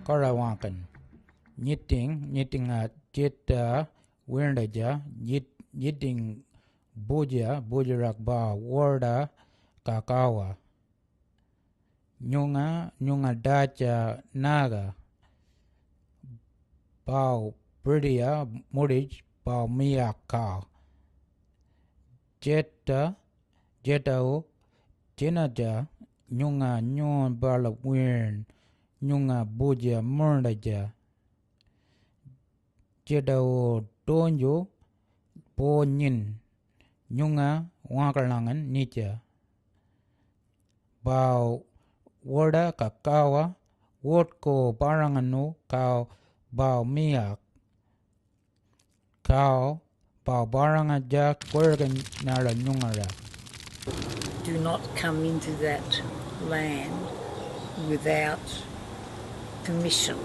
Karawankan knitting jeta windaja knitting bujarak ba warda kakawa nyunga dacha naga bao bridia murij bao miyaka jetao jenaja nyunga nyon bala win nyunga buja murdaja jedao donjo ponyin nyunga wakalangan nicha bao warda kakawa wotko baranganu kau bao miyak kau bao barangaja kwergan nara nyungara. Do not come into that land without permission.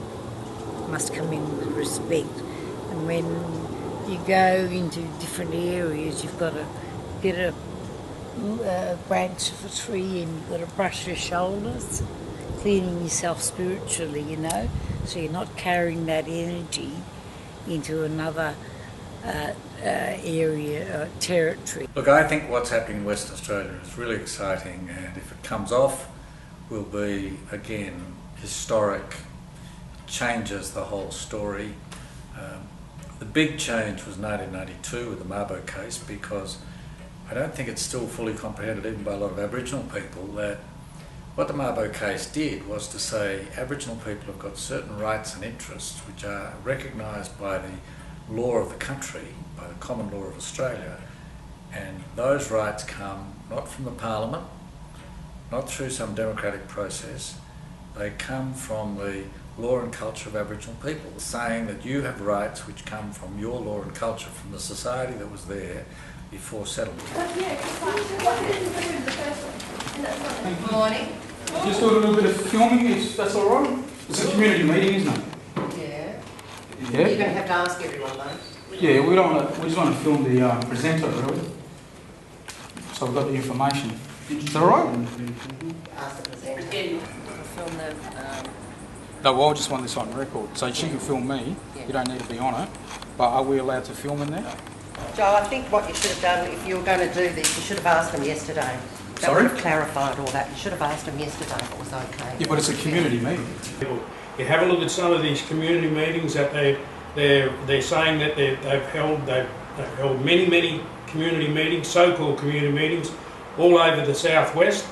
Must come in with respect. And when you go into different areas, you've got to get a branch of a tree and you've got to brush your shoulders, cleaning yourself spiritually, you know, so you're not carrying that energy into another area, territory. Look, I think what's happening in Western Australia is really exciting, and if it comes off, will be, again, historic, changes the whole story. The big change was 1992 with the Mabo case, because I don't think it's still fully comprehended even by a lot of Aboriginal people that what the Mabo case did was to say Aboriginal people have got certain rights and interests which are recognised by the law of the country, by the common law of Australia, and those rights come not from the Parliament, not through some democratic process, they come from the law and culture of Aboriginal people, saying that you have rights which come from your law and culture, from the society that was there before settlement. Good morning. Just do a little bit of filming, if that's all right. It's a community meeting, isn't it? Yeah. Yeah. You're going to have to ask everyone though. Yeah, we just want to film the presenter, really. So we've got the information. Is that all right? Ask the presenter. Film the, No, well, I just want this on record. So she can film me. Yeah. You don't need to be on it. But are we allowed to film in there? Joe, I think what you should have done, if you were going to do this, you should have asked them yesterday. That Sorry? would have clarified all that. You should have asked them yesterday if it was okay. Yeah, but it's a community meeting. You have a look at some of these community meetings that they're saying that they've held many community meetings, so-called community meetings, all over the southwest.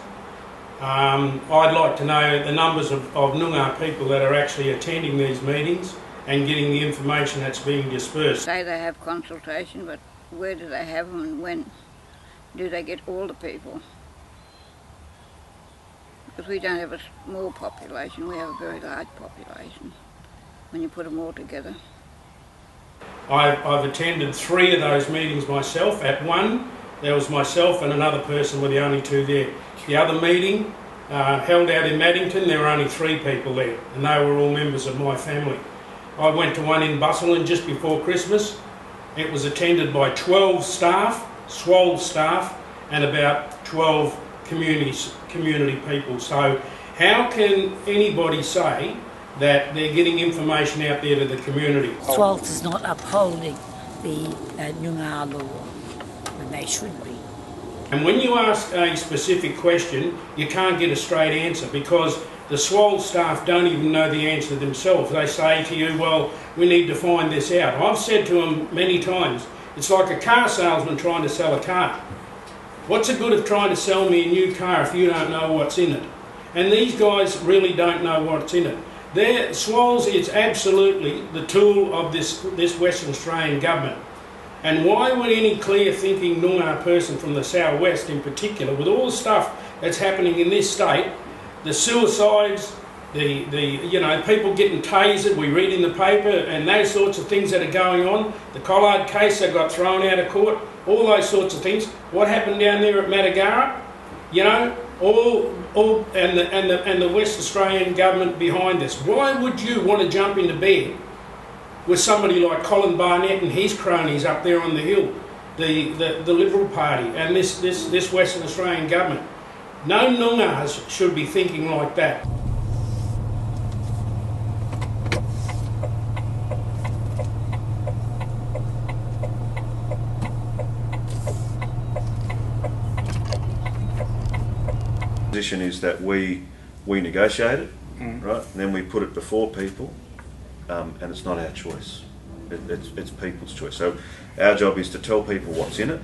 I'd like to know the numbers of Noongar people that are actually attending these meetings and getting the information that's being dispersed. say they have consultation, but where do they have them and when do they get all the people? Because we don't have a small population, we have a very large population when you put them all together. I've attended 3 of those meetings myself. At one, there was myself and another person were the only 2 there. The other meeting held out in Maddington, there were only 3 people there, and they were all members of my family. I went to one in Busselton just before Christmas. It was attended by 12 staff, SWOL staff, and about 12 community people. So how can anybody say that they're getting information out there to the community? SWALT is not upholding the Noongar law. when they should be. And when you ask a specific question, you can't get a straight answer because the SWAL staff don't even know the answer themselves. They say to you, well, we need to find this out. I've said to them many times, it's like a car salesman trying to sell a car. What's the good of trying to sell me a new car if you don't know what's in it? And these guys really don't know what's in it. Their SWALs is absolutely the tool of this Western Australian government. And why would any clear-thinking Noongar person from the southwest in particular, with all the stuff that's happening in this state, the suicides, the people getting tasered, we read in the paper, and those sorts of things that are going on, the Collard case that got thrown out of court, all those sorts of things. What happened down there at Matagara? You know, and the West Australian government behind this. Why would you want to jump into bed with somebody like Colin Barnett and his cronies up there on the hill, the Liberal Party and this Western Australian government? No Noongars should be thinking like that. Position is that we negotiate it, right? And then we put it before people, and it's not our choice. It's people's choice. So our job is to tell people what's in it,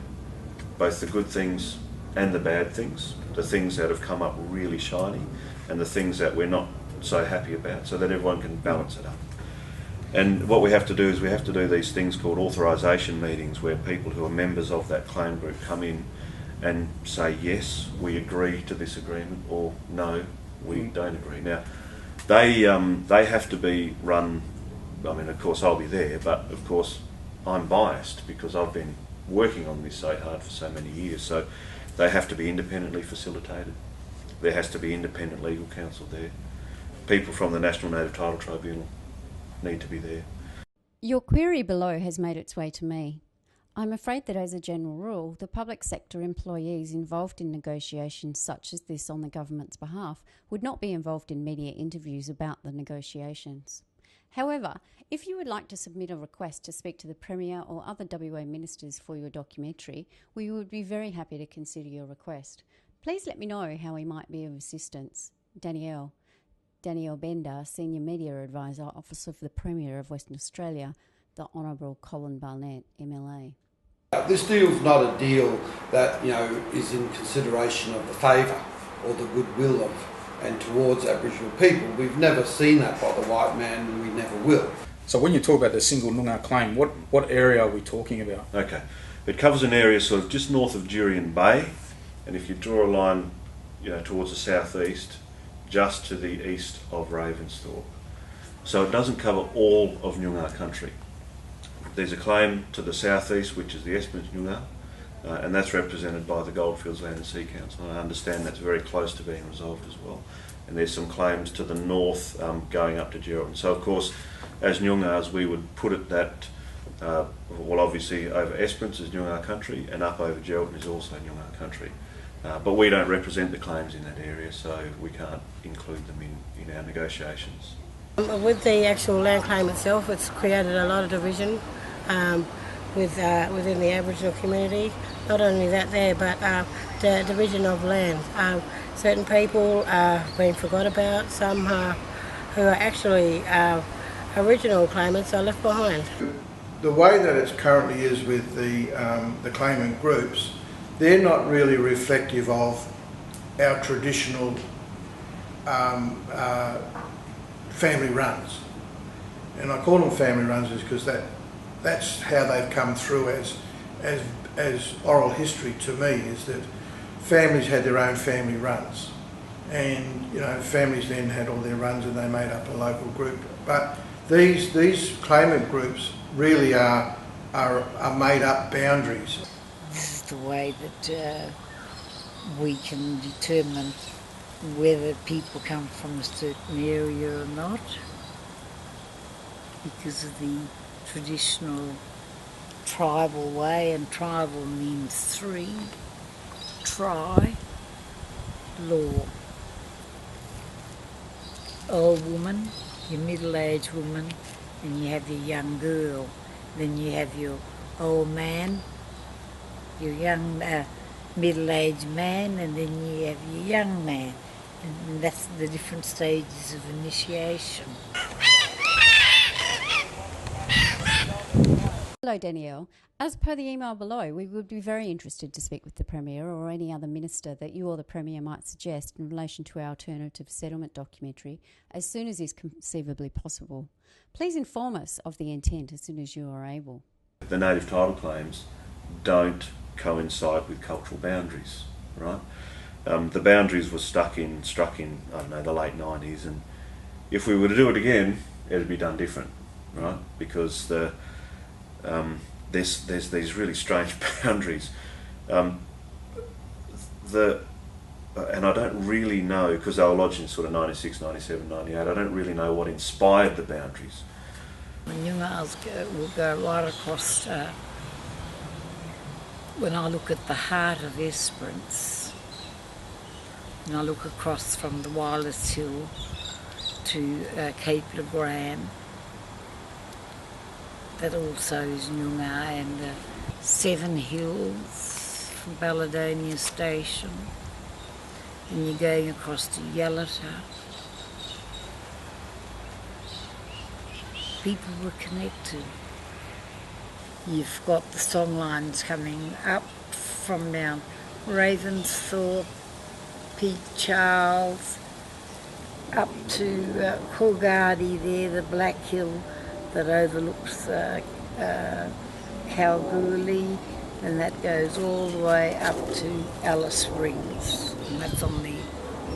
both the good things and the bad things, the things that have come up really shiny and the things that we're not so happy about, so that everyone can balance it up. And what we have to do is we have to do these things called authorisation meetings, where people who are members of that claim group come in and say, yes, we agree to this agreement, or no, we don't agree. Now, they have to be run, I mean, of course I'll be there, but of course I'm biased because I've been working on this so hard for so many years, so they have to be independently facilitated. There has to be independent legal counsel there. People from the National Native Title Tribunal need to be there. Your query below has made its way to me. I'm afraid that as a general rule, the public sector employees involved in negotiations such as this on the government's behalf would not be involved in media interviews about the negotiations. However, if you would like to submit a request to speak to the Premier or other WA ministers for your documentary, we would be very happy to consider your request. Please let me know how we might be of assistance. Danielle Bender, Senior Media Advisor, Office of the Premier of Western Australia, the Honourable Colin Barnett, MLA. This deal's not a deal that, is in consideration of the favour or the goodwill of and towards Aboriginal people. We've never seen that by the white man, and we never will. So when you talk about the single Noongar claim, what area are we talking about? Okay, it covers an area sort of just north of Jurien Bay, and if you draw a line, towards the southeast, just to the east of Ravensthorpe. So it doesn't cover all of Noongar country. There's a claim to the southeast, which is the Esperance Noongar, and that's represented by the Goldfields Land and Sea Council. And I understand that's very close to being resolved as well. And there's some claims to the north going up to Geraldton. So of course, as Noongars, we would put it that, obviously over Esperance is Noongar country, and up over Geraldton is also Noongar country. But we don't represent the claims in that area, so we can't include them in our negotiations. With the actual land claim itself, it's created a lot of division within the Aboriginal community. Not only that there, but the division of land. Certain people are being forgot about, some who are actually original claimants are left behind. The way that it currently is with the claimant groups, they're not really reflective of our traditional family runs. And I call them family runs is because that's how they've come through as oral history to me, is that families had their own family runs, and families then had all their runs and they made up a local group. But these claimant groups really are made up boundaries. This is the way that we can determine whether people come from a certain area or not, because of the traditional tribal way, and tribal means three, tri, law. Old woman, your middle-aged woman, and you have your young girl. Then you have your old man, your young, middle-aged man, and then you have your young man. And that's the different stages of initiation. Hello, Danielle. As per the email below, we would be very interested to speak with the Premier or any other minister that you or the Premier might suggest in relation to our alternative settlement documentary as soon as is conceivably possible. Please inform us of the intent as soon as you are able. The native title claims don't coincide with cultural boundaries, right? The boundaries were struck in, I don't know, the late 90s, and if we were to do it again, it'd be done different, right? Because there's these really strange boundaries. And I don't really know, because they were lodged in sort of 96, 97, 98, I don't really know what inspired the boundaries. The Nyungas will go right across, when I look at the heart of Esperance, and I look across from the Wireless Hill to Cape Le Grand, that also is Nyunga, and the Seven Hills from Balladonia Station, and you're going across to Yellata. People were connected. You've got the songlines coming up from Mount Ravensthorpe, Peak Charles, up to Coolgardie there, the Black Hill that overlooks Kalgoorlie, and that goes all the way up to Alice Springs, and that's on the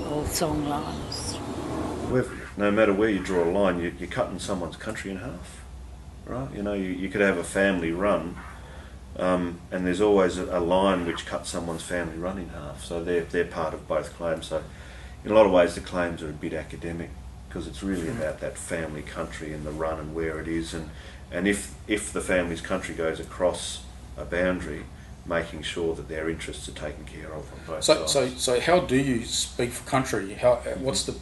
old songlines. No matter where you draw a line, you're cutting someone's country in half, right? You know, you could have a family run, and there's always a line which cuts someone's family run in half, so they're part of both claims. So in a lot of ways the claims are a bit academic, because it's really about that family country and the run and where it is, and if the family's country goes across a boundary, making sure that their interests are taken care of on both sides. So how do you speak for country? What's the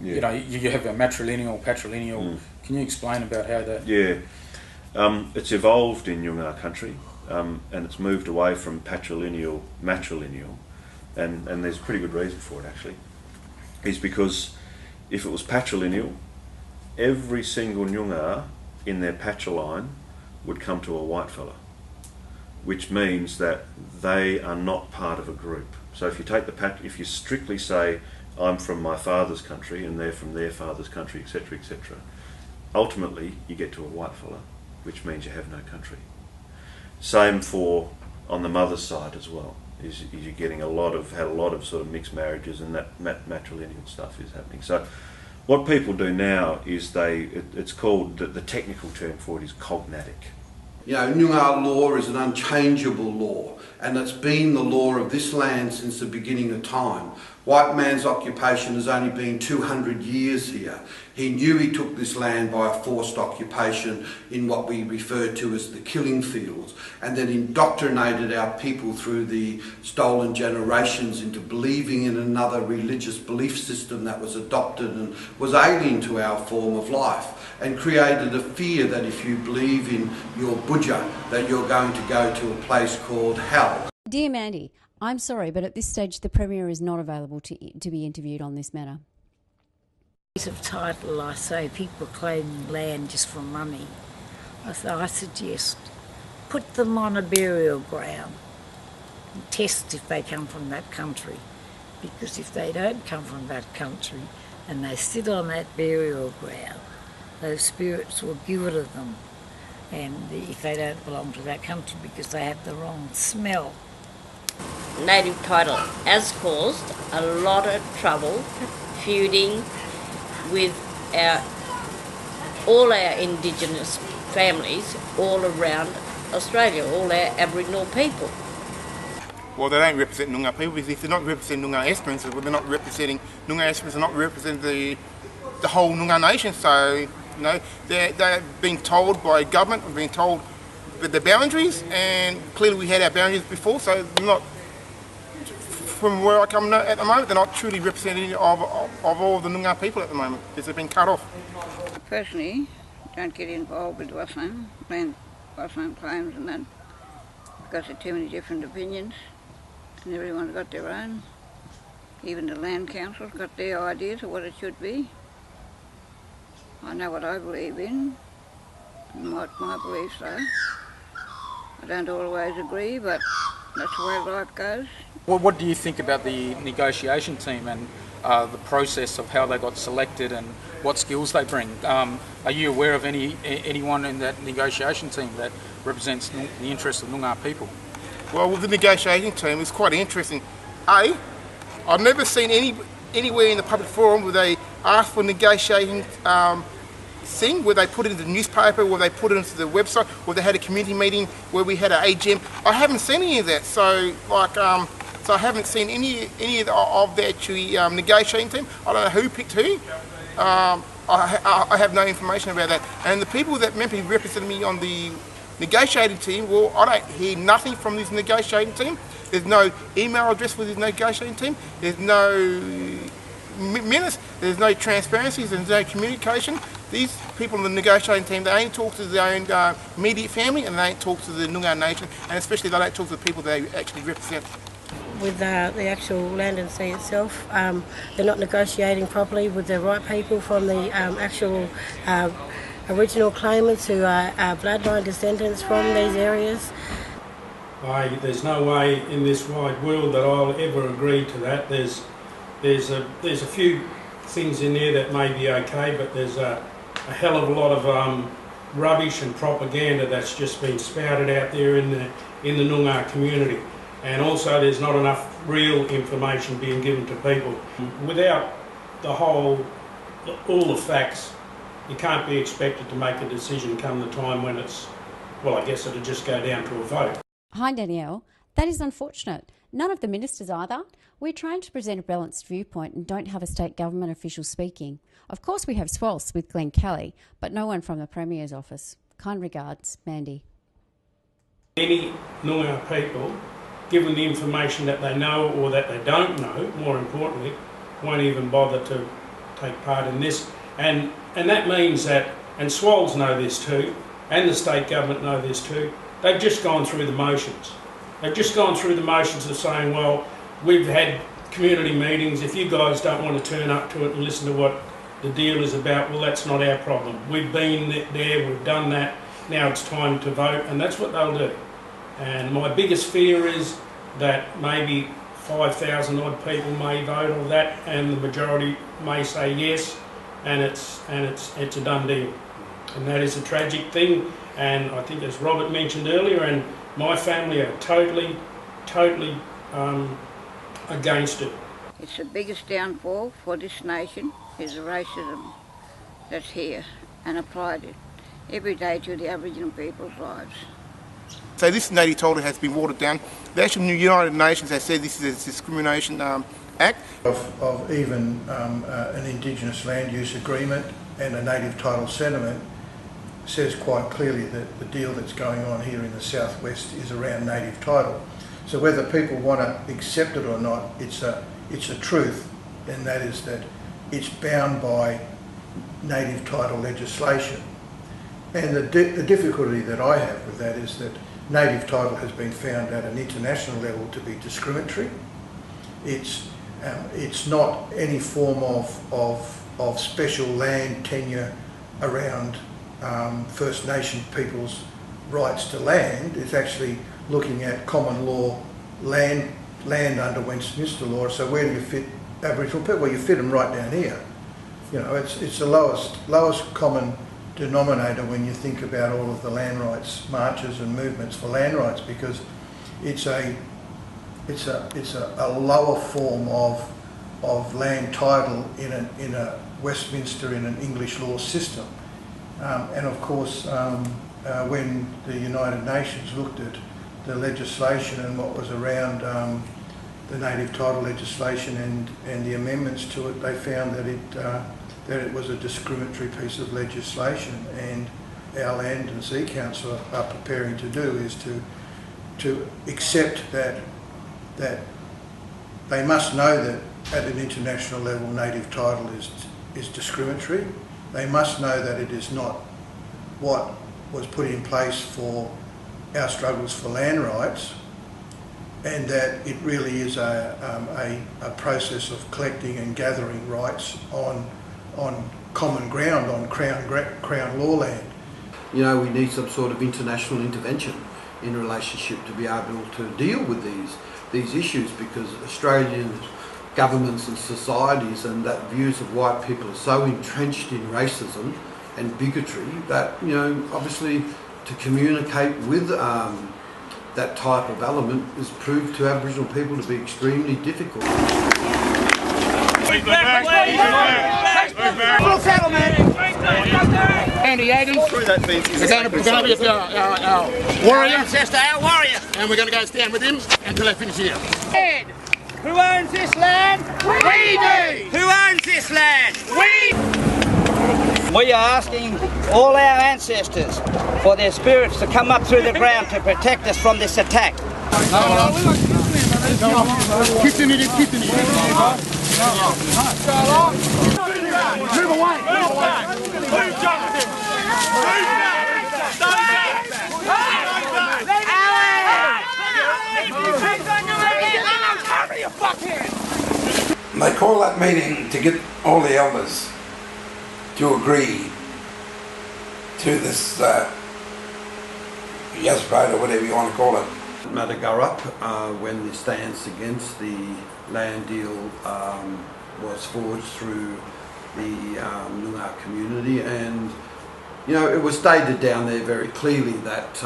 you know, you have a matrilineal, patrilineal. Can you explain about how that? Yeah, it's evolved in Nyungar country, and it's moved away from patrilineal, matrilineal, and there's a pretty good reason for it actually. Is because if it was patrilineal, every single Nyungar in their patriline would come to a white fella, which means that they are not part of a group. So if you take if you strictly say, I'm from my father's country and they're from their father's country, etc., etc., ultimately you get to a white fella, which means you have no country. Same for on the mother's side as well. Is you're getting had a lot of sort of mixed marriages, and that matrilineal stuff is happening. So what people do now is it's called, the technical term for it is cognatic. You know, Nyungar law is an unchangeable law, and it's been the law of this land since the beginning of time. White man's occupation has only been 200 years here. He knew he took this land by a forced occupation in what we refer to as the killing fields, and then indoctrinated our people through the stolen generations into believing in another religious belief system that was adopted and was alien to our form of life, and created a fear that if you believe in your budja, that you're going to go to a place called hell. Dear Mandi, I'm sorry, but at this stage the Premier is not available to be interviewed on this matter. Of title, I say people claiming land just for money. I suggest put them on a burial ground and test if they come from that country. Because if they don't come from that country and they sit on that burial ground, those spirits will give it of them. And if they don't belong to that country because they have the wrong smell. Native title has caused a lot of trouble feuding with all our Indigenous families all around Australia, all our Aboriginal people. Well, they don't represent Noongar people, because if they're not representing Noongar Esperance, well, they're not representing Noongar Esperance, are not representing the whole Noongar nation. So, you know, they're being told by government, we're being told the boundaries, and clearly we had our boundaries before, so they're not, from where I come at the moment, they're not truly representative of all the Noongar people at the moment, because they've been cut off. Personally, don't get involved with Waslam, land Waslam claims and that, because there are too many different opinions and everyone's got their own. Even the land council's got their ideas of what it should be. I know what I believe in, and what my beliefs are. I don't always agree, but that's the way life goes. Well, what do you think about the negotiation team and the process of how they got selected and what skills they bring? Are you aware of anyone in that negotiation team that represents the interests of Noongar people? Well, with the negotiating team, it's quite interesting. I've never seen anywhere in the public forum where they ask for negotiating thing, where they put it in the newspaper, where they put it into the website, where they had a community meeting, where we had an AGM. I haven't seen any of that. So, so I haven't seen any of the actually negotiating team. I don't know who picked who. I have no information about that. And the people that meant to be representing me on the negotiating team, well, I don't hear nothing from this negotiating team. There's no email address for this negotiating team. There's no minutes. There's no transparency. There's no communication. These people in the negotiating team, they only talk to their own immediate family, and they don't talk to the Noongar nation, and especially they don't talk to the people they actually represent. With the actual land and sea itself, they're not negotiating properly with the right people from the actual original claimants who are bloodline descendants from these areas. There's no way in this wide world that I'll ever agree to that. There's a few things in there that may be okay, but there's a hell of a lot of rubbish and propaganda that's just been spouted out there in the Noongar community. And also there's not enough real information being given to people. Without all the facts, you can't be expected to make a decision come the time when I guess it'll just go down to a vote. Hi Danielle, that is unfortunate. None of the ministers either. We're trying to present a balanced viewpoint and don't have a state government official speaking. Of course we have Swalce with Glenn Kelly, but no one from the Premier's office. Kind regards, Mandi. Any Noongar people, given the information that they know or that they don't know, more importantly, won't even bother to take part in this. And that means that, and Swallows know this too, and the state government know this too, they've just gone through the motions. They've just gone through the motions of saying, well, we've had community meetings, if you guys don't want to turn up to it and listen to what the deal is about, well, that's not our problem. We've been there, we've done that, now it's time to vote, and that's what they'll do. And my biggest fear is that maybe 5,000 odd people may vote on that, and the majority may say yes, and it's a done deal. And that is a tragic thing, and I think as Robert mentioned earlier, and my family are totally against it. It's the biggest downfall for this nation is the racism that's here and applied every day to the Aboriginal people's lives. So this native title has been watered down. The actual United Nations has said this is a discrimination act. Of even an Indigenous land use agreement and a native title settlement says quite clearly that the deal that's going on here in the southwest is around native title. So whether people want to accept it or not, it's a truth, and that is that it's bound by native title legislation. And the difficulty that I have with that is that native title has been found at an international level to be discriminatory. It's not any form of special land tenure around First Nation people's rights to land. It's actually looking at common law land under Westminster law. So where do you fit Aboriginal people? Well, you fit them right down here. You know, it's the lowest common denominator when you think about all of the land rights marches and movements for land rights, because it's a lower form of land title in a Westminster, in an English law system. And of course, when the United Nations looked at the legislation and what was around the native title legislation and the amendments to it, they found that it was a discriminatory piece of legislation, and our Land and Sea Council are preparing to do is to accept that they must know that at an international level native title is discriminatory. They must know that it is not what was put in place for our struggles for land rights, and that it really is a process of collecting and gathering rights on common ground, on Crown law land. You know, we need some sort of international intervention in relationship to be able to deal with these issues, because Australian governments and societies and that views of white people are so entrenched in racism and bigotry that, you know, obviously to communicate with that type of element is proved to Aboriginal people to be extremely difficult. Andy Adams, we're going to be our warrior, ancestor, our warrior, and we're going to go stand with him until they finish here. Who owns this land? We do! Who owns this land? We! We are asking all our ancestors for their spirits to come up through the ground to protect us from this attack. Move away! Move away! Move, Jonathan! Move back! They call that meeting to get all the elders to agree to this yes vote or whatever you want to call it. Matter go up when the stance against the land deal was forged through the Noongar community, and you know, it was stated down there very clearly that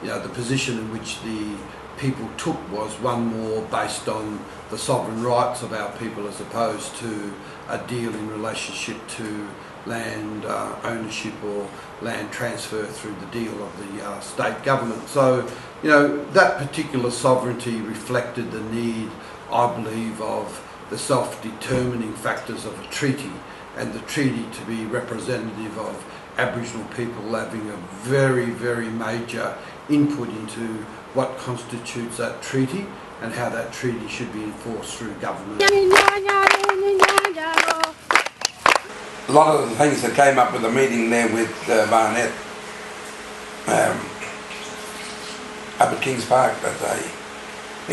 you know, the position in which the people took was one more based on the sovereign rights of our people as opposed to a deal in relationship to land ownership or land transfer through the deal of the state government. So, you know, that particular sovereignty reflected the need, I believe, of the self-determining factors of a treaty, and the treaty to be representative of Aboriginal people having a very, very major input into what constitutes that treaty and how that treaty should be enforced through government. A lot of the things that came up with the meeting there with Barnett up at Kings Park that day,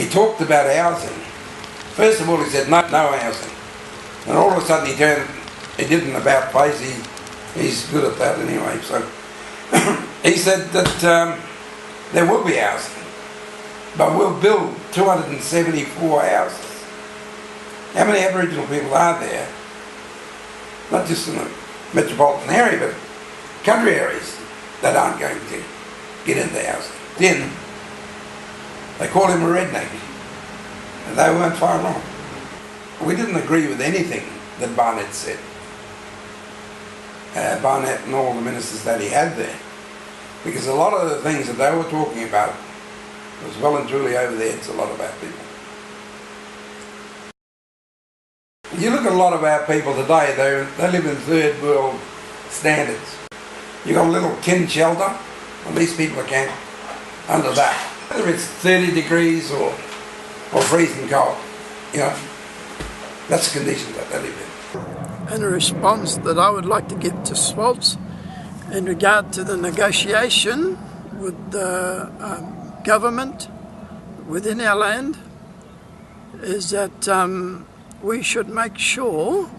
he talked about housing. First of all, he said no housing, and all of a sudden he did an about face. He's good at that anyway. So he said that there will be housing, but we'll build 274 houses. How many Aboriginal people are there? Not just in the metropolitan area, but country areas that aren't going to get into housing. Then they call him a redneck, and they weren't far wrong. We didn't agree with anything that Barnett said. Barnett and all the ministers that he had there, because a lot of the things that they were talking about was well and truly over the heads of a lot of our people. You look at a lot of our people today, they live in third world standards. You got a little tin shelter, and these people are camping under that. Whether it's 30 degrees or freezing cold, you know, that's the conditions that they live in. And a response that I would like to give to Swaltz in regard to the negotiation with the government within our land is that we should make sure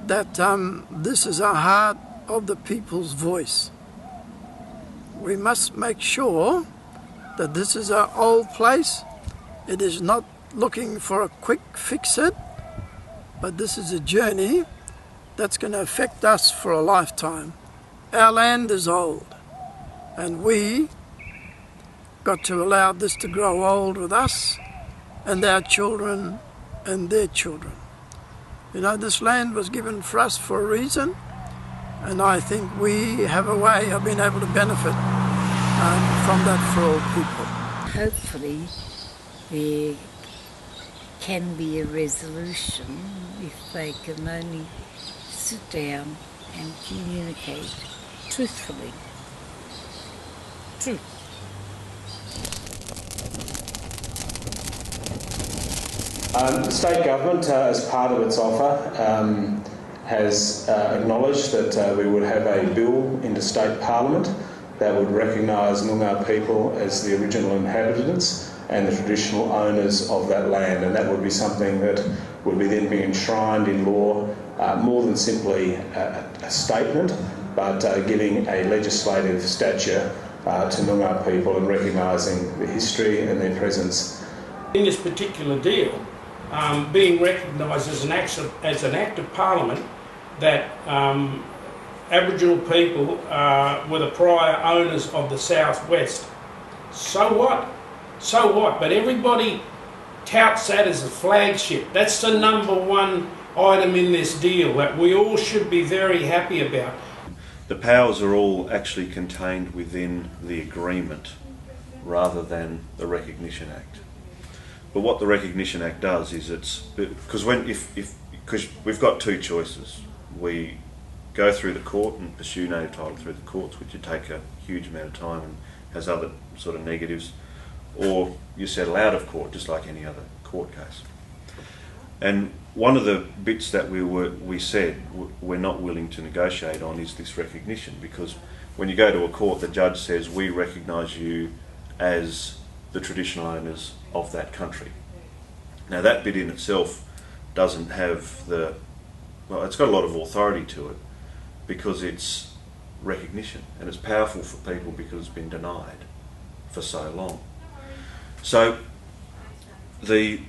that this is a heart of the people's voice. We must make sure that this is our old place. It is not looking for a quick fix-it, but this is a journey that's going to affect us for a lifetime. Our land is old, and we got to allow this to grow old with us and our children and their children. You know, this land was given for us for a reason, and I think we have a way of being able to benefit from that for all people. Hopefully there can be a resolution if they can only sit down and communicate truthfully. Truth. The state government, as part of its offer, has acknowledged that we would have a bill into state parliament that would recognise Noongar people as the original inhabitants and the traditional owners of that land, and that would be something that would be then be enshrined in law, more than simply a statement, but giving a legislative stature to Noongar people and recognising the history and their presence. In this particular deal, being recognised as an act of Parliament that Aboriginal people were the prior owners of the Southwest. So what? So what? But everybody touts that as a flagship. That's the #1 item in this deal that we all should be very happy about. The powers are all actually contained within the agreement rather than the Recognition Act. But what the Recognition Act does is because we've got two choices. We go through the court and pursue native title through the courts, which would take a huge amount of time and has other sort of negatives, or you settle out of court just like any other court case. And one of the bits that we said we're not willing to negotiate on is this recognition, because when you go to a court, the judge says we recognise you as the traditional owners of that country. Now that bit in itself doesn't have it's got a lot of authority to it because it's recognition, and it's powerful for people because it's been denied for so long. So the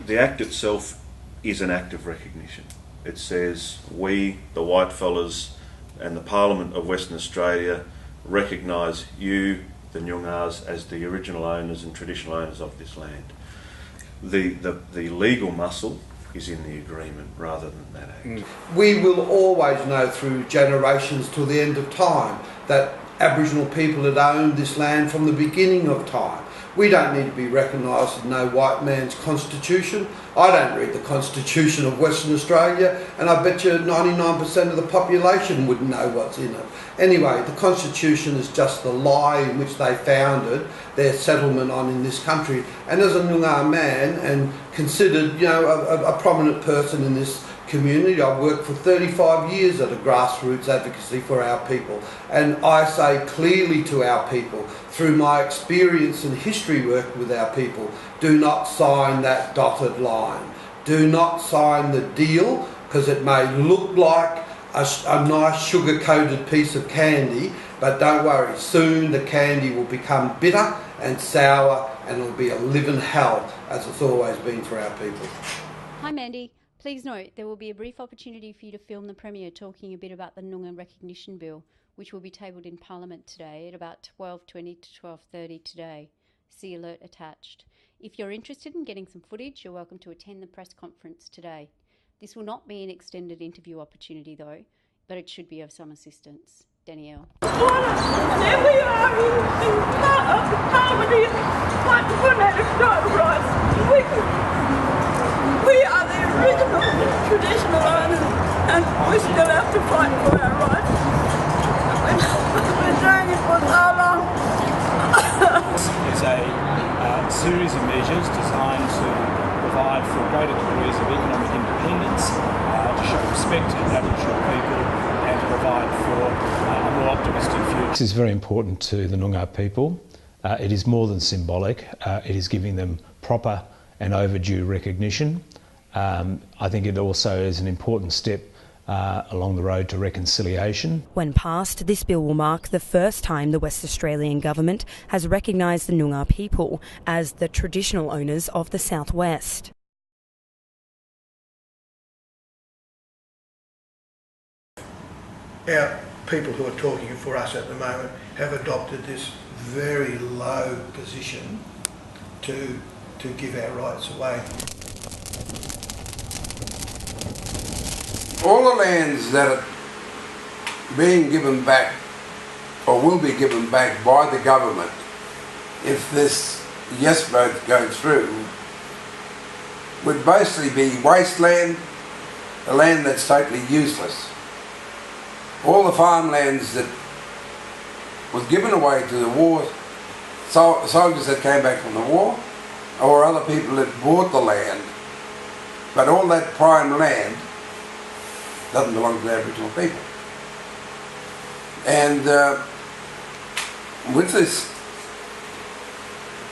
Act itself is an act of recognition. It says we, the white fellas and the Parliament of Western Australia, recognise you, the Noongars, as the original owners and traditional owners of this land. The legal muscle is in the agreement rather than that act. We will always know through generations till the end of time that Aboriginal people had owned this land from the beginning of time. We don't need to be recognised in no white man's constitution. I don't read the Constitution of Western Australia, and I bet you 99% of the population wouldn't know what's in it. Anyway, the Constitution is just the lie in which they founded their settlement on in this country. And as a Noongar man and considered, a prominent person in this community, I've worked for 35 years at a grassroots advocacy for our people, and I say clearly to our people, through my experience and history working with our people, do not sign that dotted line. Do not sign the deal, because it may look like a nice sugar-coated piece of candy, but don't worry, soon the candy will become bitter and sour, and it'll be a living hell, as it's always been for our people. Hi Mandi. Please note, there will be a brief opportunity for you to film the Premier talking a bit about the Noongar Recognition Bill, which will be tabled in Parliament today at about 12:20 to 12:30 today. See alert attached. If you're interested in getting some footage, you're welcome to attend the press conference today. This will not be an extended interview opportunity though, but it should be of some assistance. Danielle. There we are in part of the Parliament here, fighting for native title rights. We are the original traditional owners, and we still have to fight for our rights. We've been doing it for so long. It's a series of measures designed to provide for greater degrees of economic independence, to show respect to Aboriginal people, and to provide for a more optimistic future. This is very important to the Noongar people. It is more than symbolic. It is giving them proper and overdue recognition. I think it also is an important step along the road to reconciliation. When passed, this bill will mark the first time the West Australian government has recognised the Noongar people as the traditional owners of the Southwest. Our people who are talking for us at the moment have adopted this very low position to give our rights away. All the lands that are being given back or will be given back by the government, if this yes vote goes through, would basically be wasteland, a land that's totally useless. All the farmlands that was given away to the war, soldiers that came back from the war, or other people that bought the land, but all that prime land doesn't belong to the Aboriginal people. And with this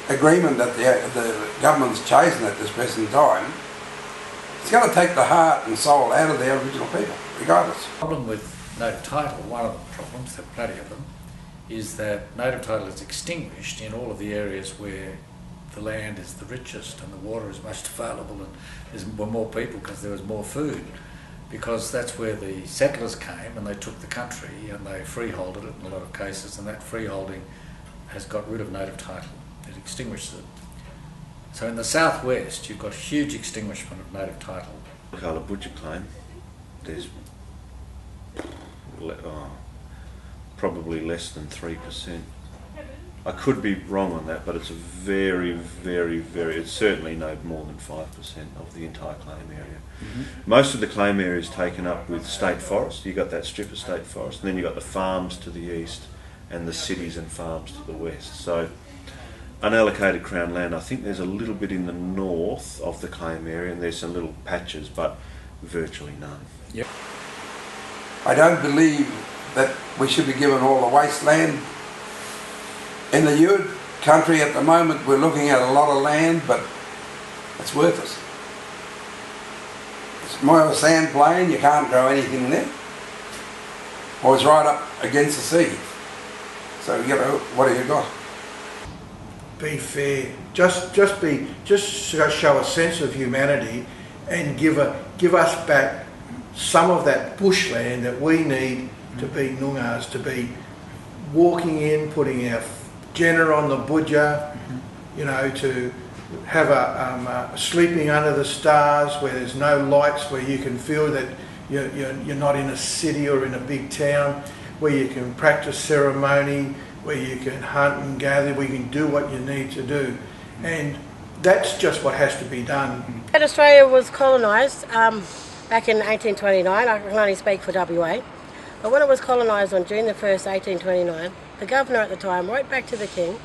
agreement that the government's chosen at this present time, it's going to take the heart and soul out of the Aboriginal people, regardless. The problem with native title, one of the problems, there are plenty of them, is that native title is extinguished in all of the areas where the land is the richest and the water is most available and there's more people because there was more food. Because that's where the settlers came and they took the country and they freeholded it in a lot of cases, and that freeholding has got rid of native title. It extinguishes it. So in the southwest, you've got huge extinguishment of native title. The Kala Butcher claim, there's probably less than 3%. I could be wrong on that, but it's a very, it's certainly no more than 5% of the entire claim area. Most of the claim area is taken up with state forest. You've got that strip of state forest, and then you've got the farms to the east and the cities and farms to the west. So unallocated Crown land, I think there's a little bit in the north of the claim area, and there's some little patches, but virtually none. Yep. I don't believe that we should be given all the wasteland. In the Ute country at the moment, we're looking at a lot of land, but it's worthless. It's more of a sand plain, you can't grow anything there. Or it's right up against the sea. So, you know, what have you got? Be fair. Just show a sense of humanity and give us back some of that bushland that we need to be Noongars, to be walking in, putting our Jenna on the budja, you know, to have a sleeping under the stars where there's no lights, where you can feel that you're not in a city or in a big town, where you can practice ceremony, where you can hunt and gather, where you can do what you need to do. And that's just what has to be done. Australia was colonised back in 1829. I can only speak for WA. But when it was colonised on June the 1st, 1829, the governor at the time wrote back to the king.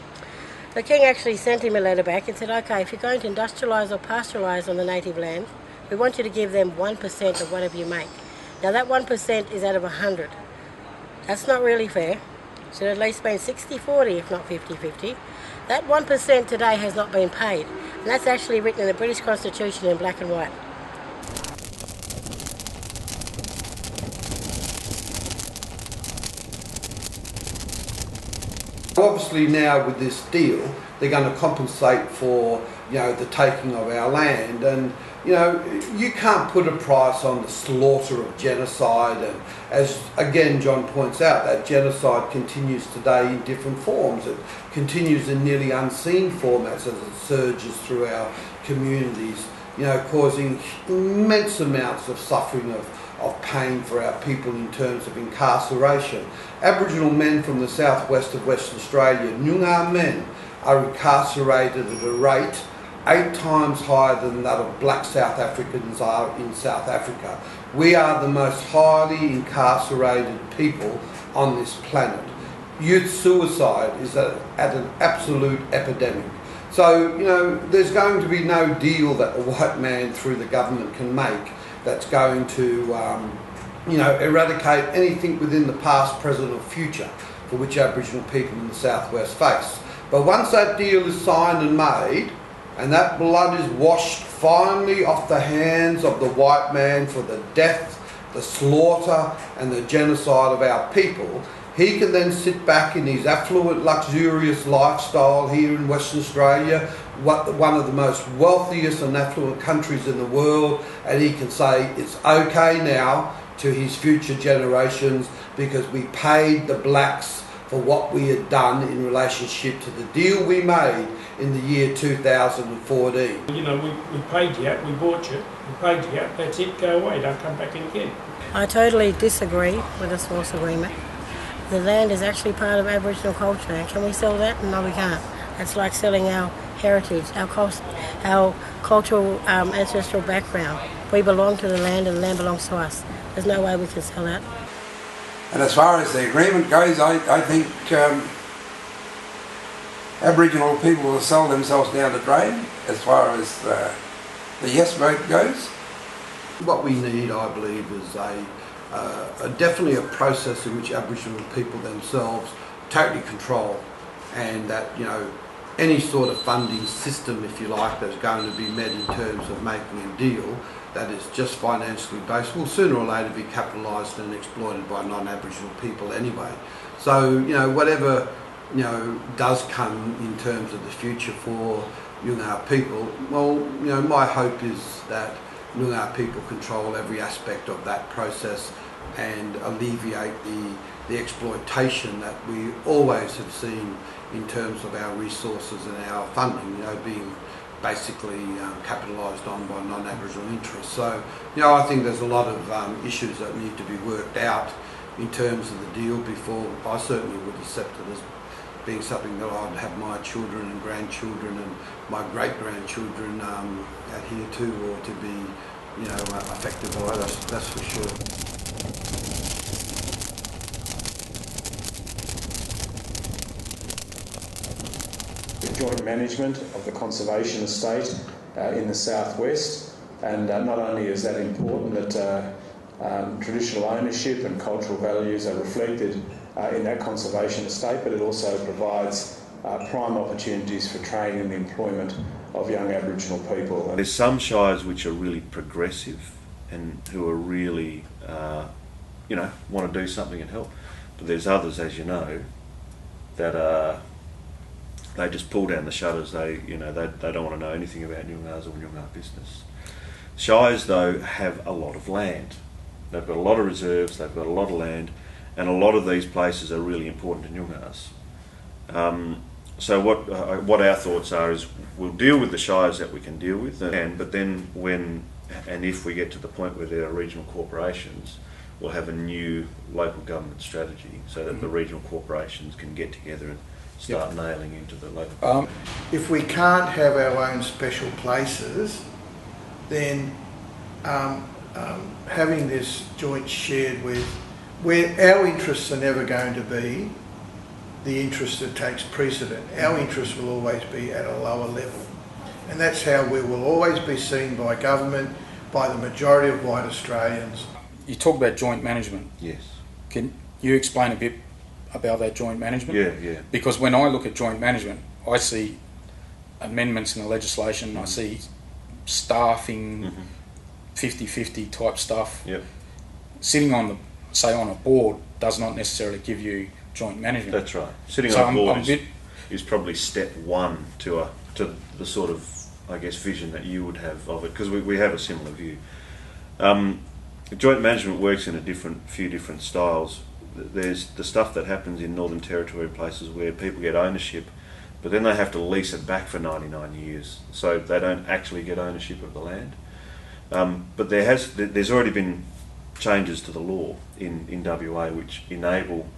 The king actually sent him a letter back and said, okay, if you're going to industrialise or pastoralise on the native land, we want you to give them 1% of whatever you make. Now that 1% is out of 100. That's not really fair. Should at least been 60-40, if not 50-50. That 1% today has not been paid. And that's actually written in the British Constitution in black and white. Obviously now with this deal, they're going to compensate for, you know, the taking of our land, and you know, you can't put a price on the slaughter of genocide, and as again John points out, that genocide continues today in different forms. It continues in nearly unseen formats as it surges through our communities, you know, causing immense amounts of suffering, of pain for our people in terms of incarceration. Aboriginal men from the southwest of Western Australia, Noongar men, are incarcerated at a rate 8 times higher than that of black South Africans are in South Africa. We are the most highly incarcerated people on this planet. Youth suicide is at an absolute epidemic. So, you know, there's going to be no deal that the white man through the government can make that's going to, you know, eradicate anything within the past, present or future for which Aboriginal people in the southwest face. But once that deal is signed and made, and that blood is washed finally off the hands of the white man for the death, the slaughter and the genocide of our people, he can then sit back in his affluent, luxurious lifestyle here in Western Australia, one of the most wealthiest and affluent countries in the world, and he can say it's okay now to his future generations because we paid the blacks for what we had done in relationship to the deal we made in the year 2014. You know, we paid you out, we bought you, we paid you out, that's it, go away, don't come back in again. I totally disagree with the Source Agreement. The land is actually part of Aboriginal culture, and can we sell that? No, we can't. It's like selling our heritage, our cultural ancestral background. We belong to the land and the land belongs to us. There's no way we can sell that. And as far as the agreement goes, I think Aboriginal people will sell themselves down the drain as far as the yes vote goes. What we need, I believe, is definitely a process in which Aboriginal people themselves totally control and that, you know, any sort of funding system, if you like, that's going to be met in terms of making a deal that is just financially based will sooner or later be capitalised and exploited by non-Aboriginal people anyway. So, you know, whatever, you know, does come in terms of the future for Noongar people, well, you know, my hope is that Noongar people control every aspect of that process and alleviate the exploitation that we always have seen in terms of our resources and our funding, you know, being basically capitalised on by non-Aboriginal interests. So, you know, I think there's a lot of issues that need to be worked out in terms of the deal before I certainly would accept it as being something that I'd have my children and grandchildren and my great-grandchildren adhere to, or to be, you know, affected by. That's for sure. Joint management of the conservation estate in the southwest, and not only is that important that traditional ownership and cultural values are reflected in that conservation estate, but it also provides prime opportunities for training and employment of young Aboriginal people. There's some shires which are really progressive and who are really, you know, want to do something and help, but there's others, as you know, that are. They just pull down the shutters. They don't want to know anything about Noongars or Noongar business. Shires, though, have a lot of land. They've got a lot of reserves. They've got a lot of land, and a lot of these places are really important to Noongars. So what our thoughts are is we'll deal with the shires that we can deal with, but then when and if we get to the point where there are regional corporations, we'll have a new local government strategy so that the regional corporations can get together and start nailing into the local. If we can't have our own special places, then having this joint shared with, where our interests are never going to be the interest that takes precedent. Our interests will always be at a lower level. And that's how we will always be seen by government, by the majority of white Australians. You talk about joint management. Yes. Can you explain a bit about that joint management? Yeah. Because when I look at joint management, I see amendments in the legislation, I see staffing, 50-50 type stuff. Yep. Sitting on a board does not necessarily give you joint management. That's right. Sitting on a board is probably step one to the sort of, I guess, vision that you would have of it, because we have a similar view. Joint management works in a few different styles. There's the stuff that happens in Northern Territory places where people get ownership, but then they have to lease it back for 99 years, so they don't actually get ownership of the land. But there's already been changes to the law in WA which enable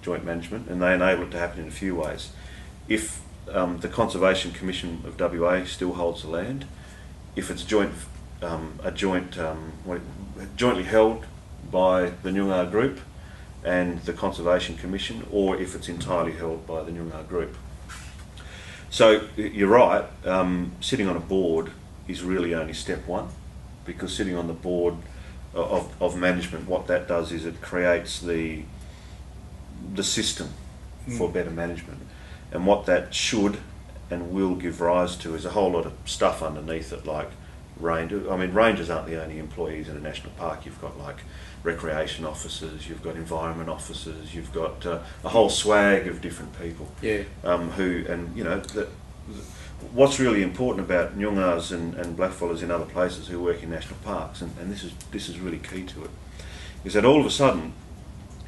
joint management, and they enable it to happen in a few ways. If the Conservation Commission of WA still holds the land, if it's jointly held by the Noongar group and the Conservation Commission, or if it's entirely held by the Noongar group. So you're right, sitting on a board is really only step one, because sitting on the board of management, what that does is it creates the system for better management. And what that should and will give rise to is a whole lot of stuff underneath it, like rangers. I mean, rangers aren't the only employees in a national park. You've got like recreation officers, you've got environment officers, you've got a whole swag of different people. Yeah. What's really important about Noongars and blackfellas in other places who work in national parks, and this is really key to it, is that all of a sudden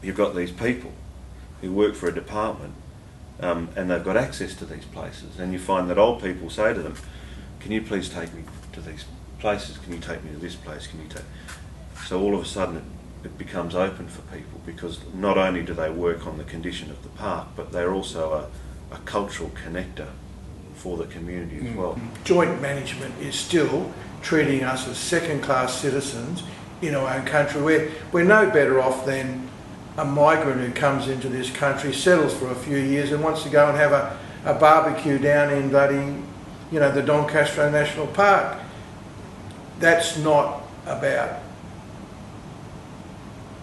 you've got these people who work for a department and they've got access to these places, and you find that old people say to them, can you please take me to these places, can you take me to this place, can you take... So all of a sudden it becomes open for people, because not only do they work on the condition of the park, but they're also a cultural connector for the community as well. Joint management is still treating us as second-class citizens in our own country. We're no better off than a migrant who comes into this country, settles for a few years and wants to go and have a barbecue down in bloody, the Doncaster National Park. That's not about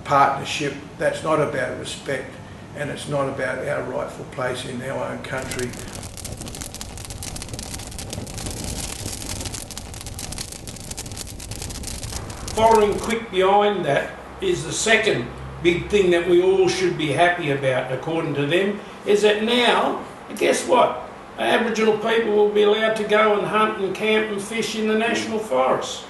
partnership, that's not about respect. and it's not about our rightful place in our own country. Following quick behind that is the second big thing that we all should be happy about, according to them, is that now, guess what? Aboriginal people will be allowed to go and hunt and camp and fish in the national forests.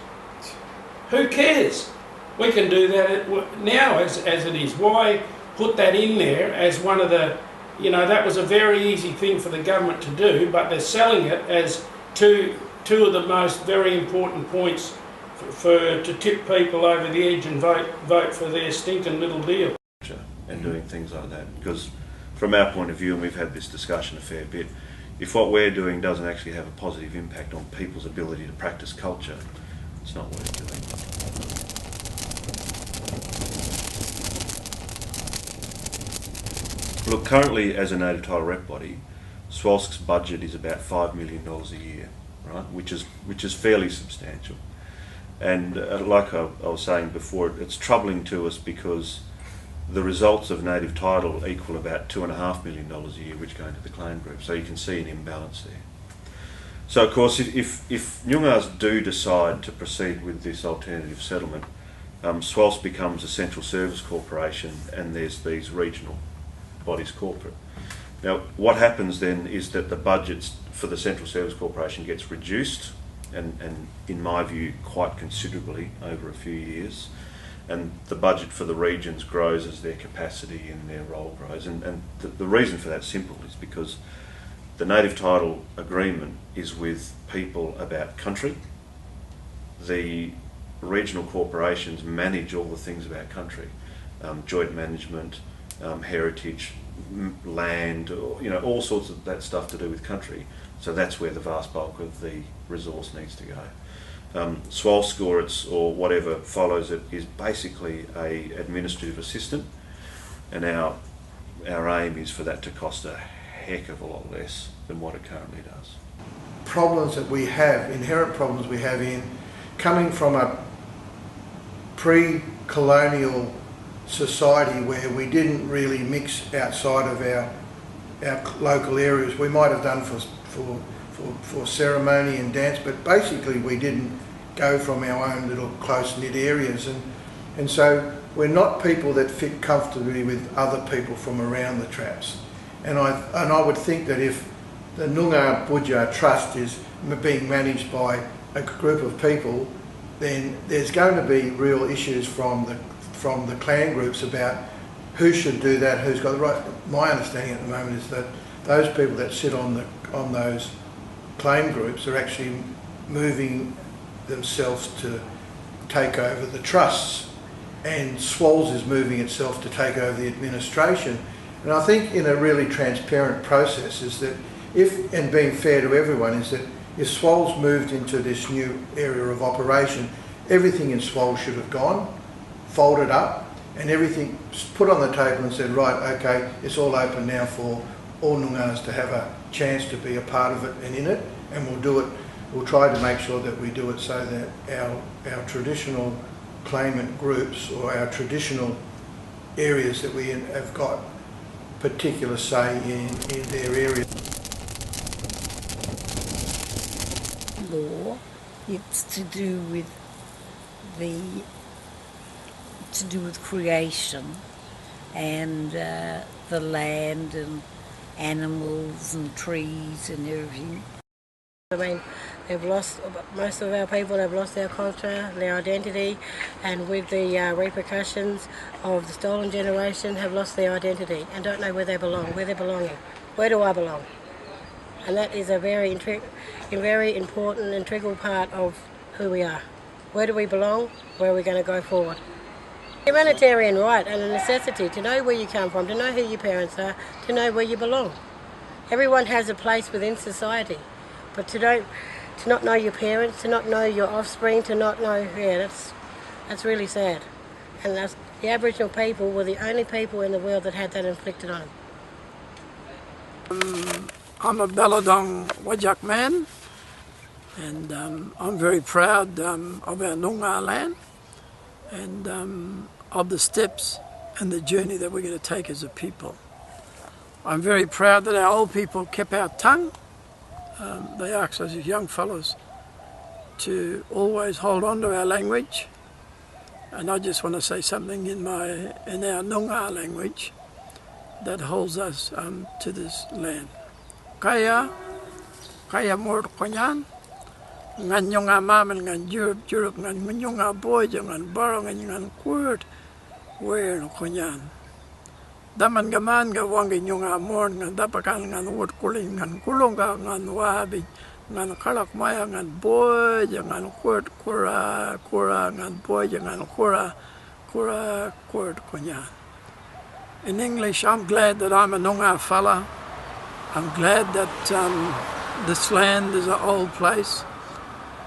Who cares? We can do that now as it is. Why put that in there as one of the, that was a very easy thing for the government to do, but they're selling it as two of the most very important points to tip people over the edge and vote for their stinking little deal. And doing things like that, because from our point of view, and we've had this discussion a fair bit, if what we're doing doesn't actually have a positive impact on people's ability to practice culture, it's not worth doing. Look, currently as a native title rep body, SWALSC's budget is about $5 million a year, right? Which is fairly substantial. And like I was saying before, it's troubling to us because the results of native title equal about $2.5 million a year, which go into the claim group. So you can see an imbalance there. So of course, if Nyungas do decide to proceed with this alternative settlement, SWALS becomes a central service corporation, and there's these regional bodies corporate. Now, what happens then is that the budgets for the central service corporation gets reduced, and in my view, quite considerably over a few years. And the budget for the regions grows as their capacity and their role grows. And the reason for that's simple, is because the native title agreement is with people about country. The regional corporations manage all the things about country, joint management, heritage, land, all sorts of that stuff to do with country. So that's where the vast bulk of the resource needs to go. SWALSC or whatever follows it is basically a administrative assistant, and our aim is for that to cost a heck of a lot less than what it currently does. Problems that we have, inherent problems we have in coming from a pre-colonial society where we didn't really mix outside of our local areas. We might have done for ceremony and dance, but basically we didn't go from our own little close-knit areas, and so we're not people that fit comfortably with other people from around the traps. And I would think that if the Noongar Budja Trust is being managed by a group of people, then there's going to be real issues from the clan groups about who should do that, who's got the right. My understanding at the moment is that those people that sit on those claim groups are actually moving themselves to take over the trusts, and SWALS is moving itself to take over the administration. And I think in a really transparent process is that and being fair to everyone, is that if SWALS moved into this new area of operation, everything in SWALS should have gone, folded up, and everything put on the table and said, right, okay, it's all open now for all Noongars to have a chance to be a part of it and in it, and we'll do it. We'll try to make sure that we do it so that our traditional claimant groups or our traditional areas that we have got particular say in their area. Law, it's to do with creation and the land and animals and trees and everything. I mean, they've lost, most of our people have lost their culture, their identity, and with the repercussions of the stolen generation have lost their identity and don't know where they belong, where they're belonging. Where do I belong? And that is a very important, integral part of who we are. Where do we belong? Where are we going to go forward? Humanitarian right and a necessity to know where you come from, to know who your parents are, to know where you belong. Everyone has a place within society, but to not know your parents, to not know your offspring, to not know, that's really sad. And the Aboriginal people were the only people in the world that had that inflicted on them. I'm a Balladong Wajak man, and I'm very proud of our Noongar land and of the steps and the journey that we're going to take as a people. I'm very proud that our old people kept our tongue. They asked us as young fellows to always hold on to our language. And I just want to say something in our Noongar language that holds us to this land. Kaya mor konyan, ngan nyonga mamen ngan jurup ngan nyonga boy ngan barong ngan kwert, where konyan. Daman gaman ga wangi nyonga mor ngan dapakan ngan wot kuling ngan kulonga ngan wabi ngan kalak maya ngan boy ngan kwert kura ngan boy ngan kura kwert konyan. In English, I'm glad that I'm a Noongar fella. I'm glad that this land is an old place.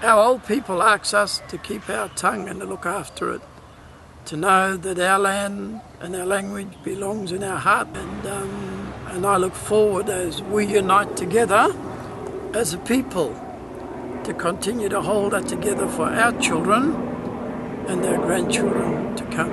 Our old people ask us to keep our tongue and to look after it, to know that our land and our language belongs in our heart. And I look forward as we unite together as a people to continue to hold that together for our children and their grandchildren to come.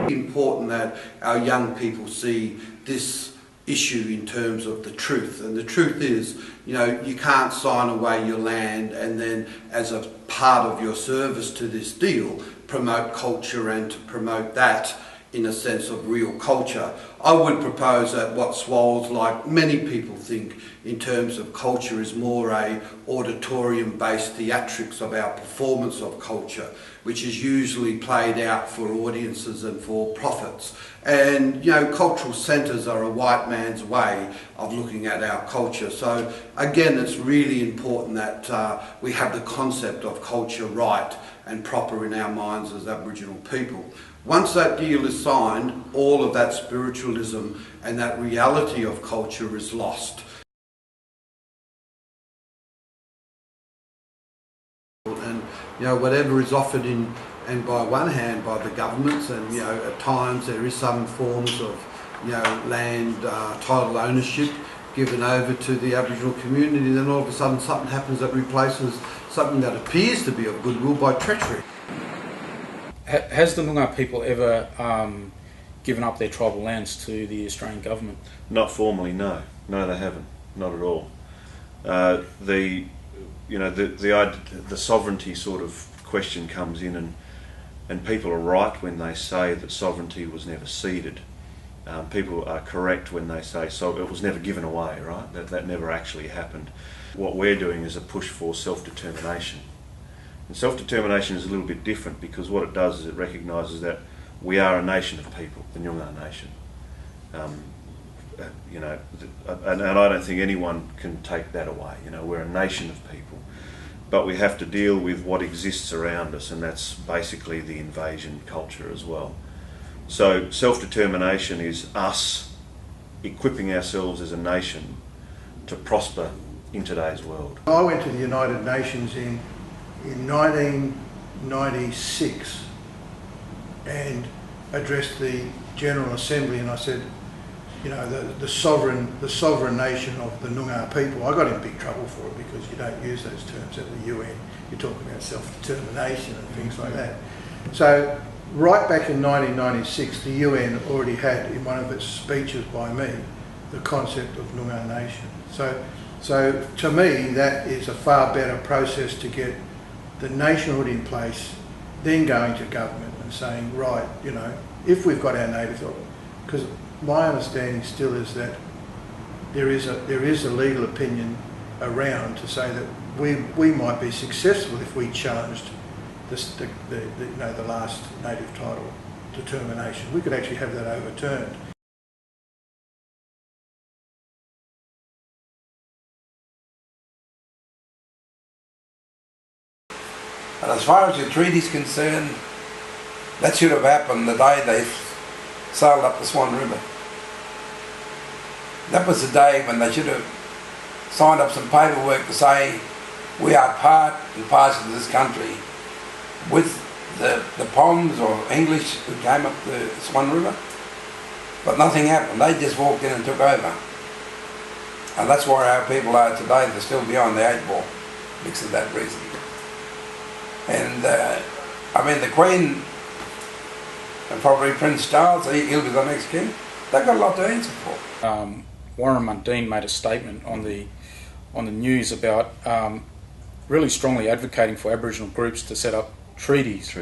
Important that our young people see this issue in terms of the truth, and the truth is, you can't sign away your land and then as a part of your service to this deal promote culture and to promote that in a sense of real culture. I would propose that what Swallows, like many people think in terms of culture, is more a auditorium-based theatrics of our performance of culture, which is usually played out for audiences and for profits. And cultural centres are a white man's way of looking at our culture. So again, it's really important that we have the concept of culture right and proper in our minds as Aboriginal people. Once that deal is signed, all of that spiritualism and that reality of culture is lost. And whatever is offered and by one hand by the governments, and at times there is some forms of land title ownership given over to the Aboriginal community, then all of a sudden something happens that replaces something that appears to be of goodwill by treachery. Has the Noongar people ever given up their tribal lands to the Australian government? Not formally, no. No, they haven't. Not at all. The sovereignty sort of question comes in, and people are right when they say that sovereignty was never ceded. People are correct when they say it was never given away, right? That never actually happened. What we're doing is a push for self-determination. And self-determination is a little bit different, because what it does is it recognises that we are a nation of people, the Noongar nation. And I don't think anyone can take that away. We're a nation of people. But we have to deal with what exists around us, and that's basically the invasion culture as well. So self-determination is us equipping ourselves as a nation to prosper in today's world. I went to the United Nations in 1996 and addressed the General Assembly, and I said, the sovereign nation of the Noongar people. I got in big trouble for it because you don't use those terms at the UN. You talk about self-determination and things like that. So right back in 1996, the UN already had in one of its speeches by me the concept of Noongar nation. So to me, that is a far better process to get the nationhood in place, then going to government and saying, right, if we've got our native, because my understanding still is that there is a legal opinion around to say that we might be successful if we challenged the last native title determination. We could actually have that overturned. And as far as the treaty's concerned, that should have happened the day they sailed up the Swan River. That was the day when they should have signed up some paperwork to say we are part and parcel of this country with the Poms or English who came up the Swan River. But nothing happened. They just walked in and took over. And that's why our people are today, they're still behind the 8 ball because of that reason. And the Queen and probably Prince Charles, he'll be the next king. They've got a lot to answer for. Warren Mundine made a statement on the news about really strongly advocating for Aboriginal groups to set up treaties.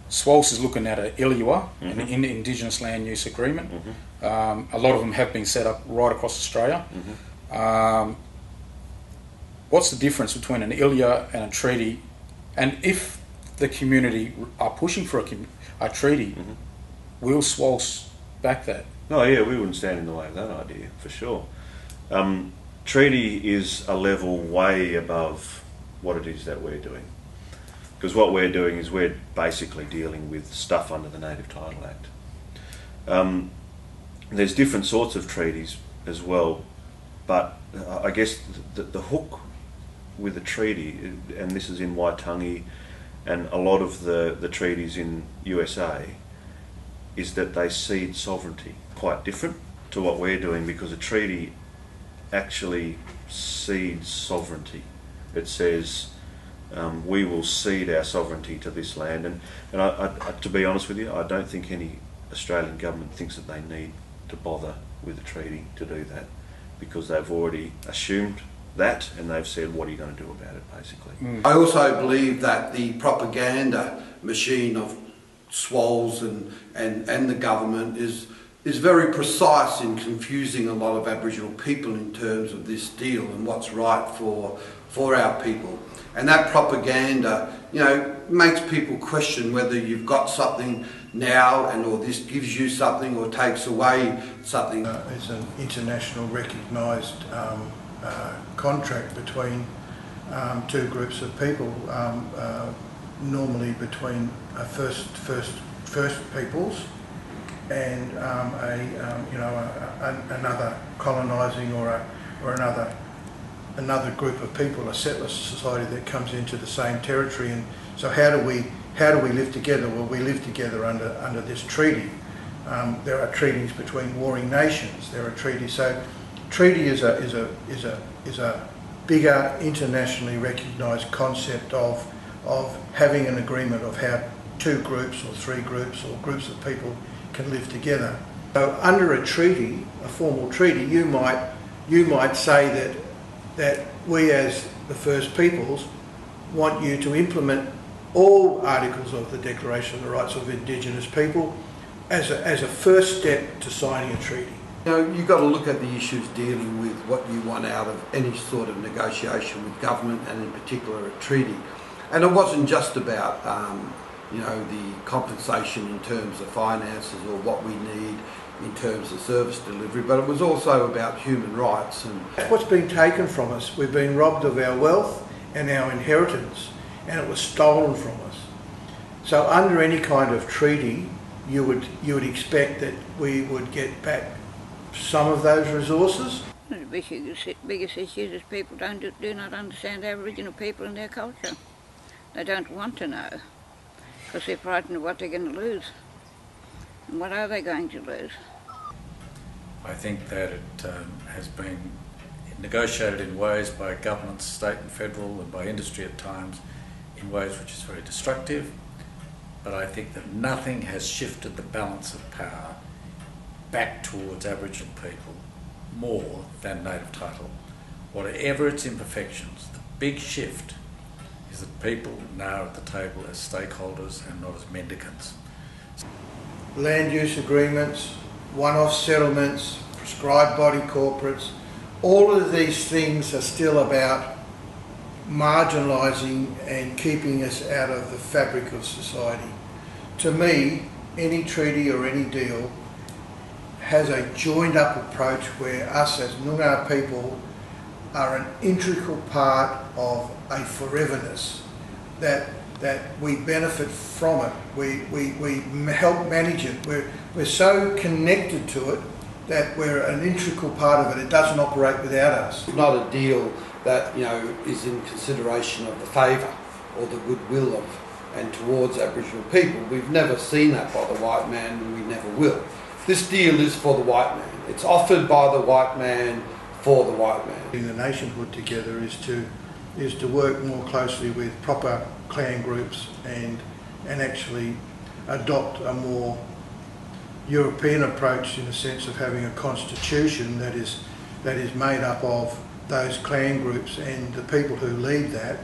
SWALS is looking at an ILUA, an Indigenous Land Use Agreement. A lot of them have been set up right across Australia. What's the difference between an ILUA and a treaty? And if the community are pushing for a treaty, will SWALS back that? Oh yeah, we wouldn't stand in the way of that idea, for sure. Treaty is a level way above what it is that we're doing. Because what we're doing is we're basically dealing with stuff under the Native Title Act. There's different sorts of treaties as well, but I guess the hook with a treaty, and this is in Waitangi and a lot of the treaties in USA, is that they cede sovereignty. Quite different to what we're doing, because a treaty actually cedes sovereignty. It says we will cede our sovereignty to this land, and to be honest with you, I don't think any Australian government thinks that they need to bother with a treaty to do that, because they've already assumed that, and they've said, what are you going to do about it, basically. I also believe that the propaganda machine of SWALS and the government is very precise in confusing a lot of Aboriginal people in terms of this deal and what's right for our people. And that propaganda, makes people question whether you've got something now or this gives you something or takes away something. It's an international recognised contract between two groups of people, normally between First Peoples and another colonising or another group of people, a settler society that comes into the same territory. And so how do we live together? Well, we live together under this treaty. There are treaties between warring nations. There are treaties. So treaty is a bigger internationally recognised concept of having an agreement of how two groups or three groups or groups of people can live together. So under a treaty, a formal treaty, you might say that we as the First Peoples want you to implement all articles of the Declaration of the Rights of Indigenous People as a first step to signing a treaty. You've got to look at the issues dealing with what you want out of any sort of negotiation with government, and in particular a treaty. And it wasn't just about the compensation in terms of finances or what we need in terms of service delivery, but it was also about human rights. And what's been taken from us, we've been robbed of our wealth and our inheritance, and it was stolen from us. So under any kind of treaty, you would expect that we would get back some of those resources. The biggest issue is people do not understand Aboriginal people and their culture. They don't want to know, because they're frightened of what they're going to lose. And what are they going to lose? I think that it has been negotiated in ways by governments, state and federal, and by industry at times, in ways which is very destructive. But I think that nothing has shifted the balance of power back towards Aboriginal people more than native title. Whatever its imperfections, the big shift is that people now are at the table as stakeholders and not as mendicants. Land use agreements, one-off settlements, prescribed body corporates, all of these things are still about marginalising and keeping us out of the fabric of society. To me, any treaty or any deal has a joined up approach where us as Noongar people are an integral part of a foreverness, that we benefit from it, we help manage it, we're so connected to it that we're an integral part of it. It doesn't operate without us. It's not a deal that is in consideration of the favour or the goodwill of and towards Aboriginal people. We've never seen that by the white man, and we never will. This deal is for the white man. It's offered by the white man for the white man. Getting the nationhood together is to work more closely with proper clan groups and actually adopt a more European approach in the sense of having a constitution that is made up of those clan groups, and the people who lead that